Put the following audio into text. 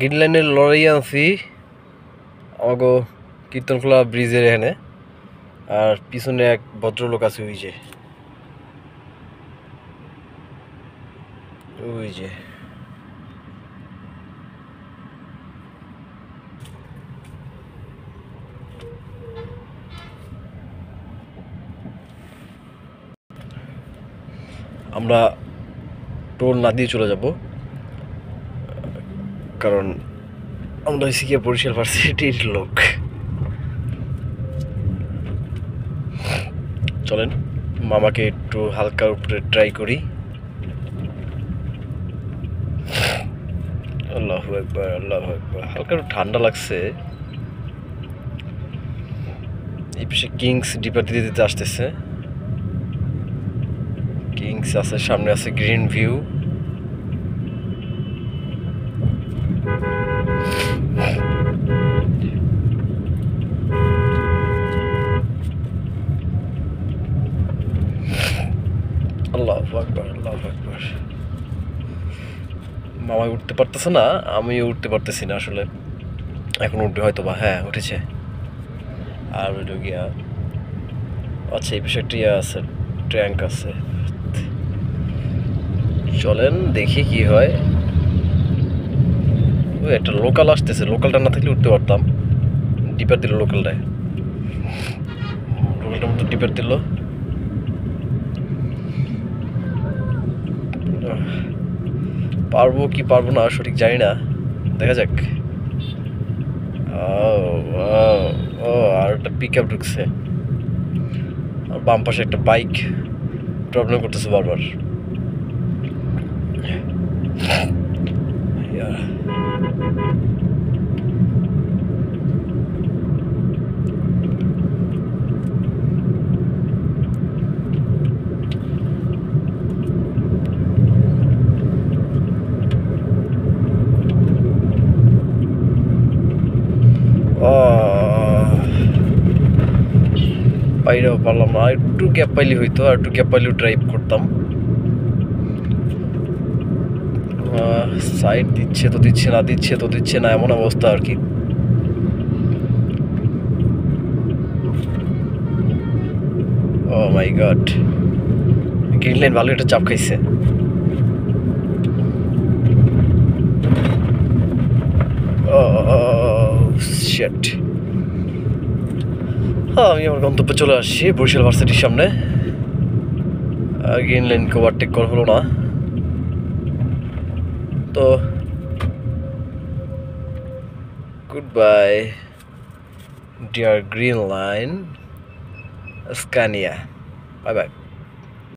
গ্রিনল্যান্ডের লড়াই আনছি আমাগো কীর্তনখোলা ব্রিজের এখানে, আর পিছনে এক ভদ্রলোক আছে ওই যে আমরা টোল না দিয়ে চলে যাব, কারণ আমরা হচ্ছে গিয়ে বরিশাল ভার্সিটির লোক। চলেন মামাকে একটু হালকার উপরে ট্রাই করি। আল্লাহু আকবার, আল্লাহু আকবার। হালকা একটু ঠান্ডা লাগছে। এই পাশে কিংস ডিপার দিতে দিতে আসতেছে। কিংস আছে, সামনে আছে গ্রিন ভিউ। আল্লাহু আকবার, আল্লাহু আকবার। মামা উঠতে পারতেছে না, আমিও উঠতে পারতেছি না আসলে। এখন উঠবে হয়তো বা, হ্যাঁ উঠেছে। আর ওইটা গিয়া আচ্ছা এই পাশে একটা আছে, ট্যাঙ্ক আছে। চলেন দেখি কি হয়। ওই একটা লোকাল আসতেছে, লোকালটা না থাকলে উঠতে পারতাম। ডিপার দিল লোকালটায়, লোকালটার মতো ডিপার দিল। পারবো কি পারবো না সঠিক জানি না, দেখা যাক। ও আর একটা পিক আপ ঢুকছে, আর বাম পাশে একটা বাইক প্রবলেম করতেছে বারবার। বাইরেও পারলাম না, একটু গ্যাপ পাইলে হইতো, আর একটু গ্যাপ পাইলেও ড্রাইভ করতাম। সাইড দিচ্ছে তো দিচ্ছে না, দিচ্ছে তো দিচ্ছে না, এমন অবস্থা আর কি। ও মাই গড, গ্রিনল্যান্ড ভালো একটা চাপ খাইছে। শিট। আমি আমার গন্তব্যে চলে আসছি, বরিশাল ভার্সিটির সামনে। গ্রিনল্যান্ডকে ওভারটেক করা হলো না, তো good bye dear Green Line. Scania. Bye by.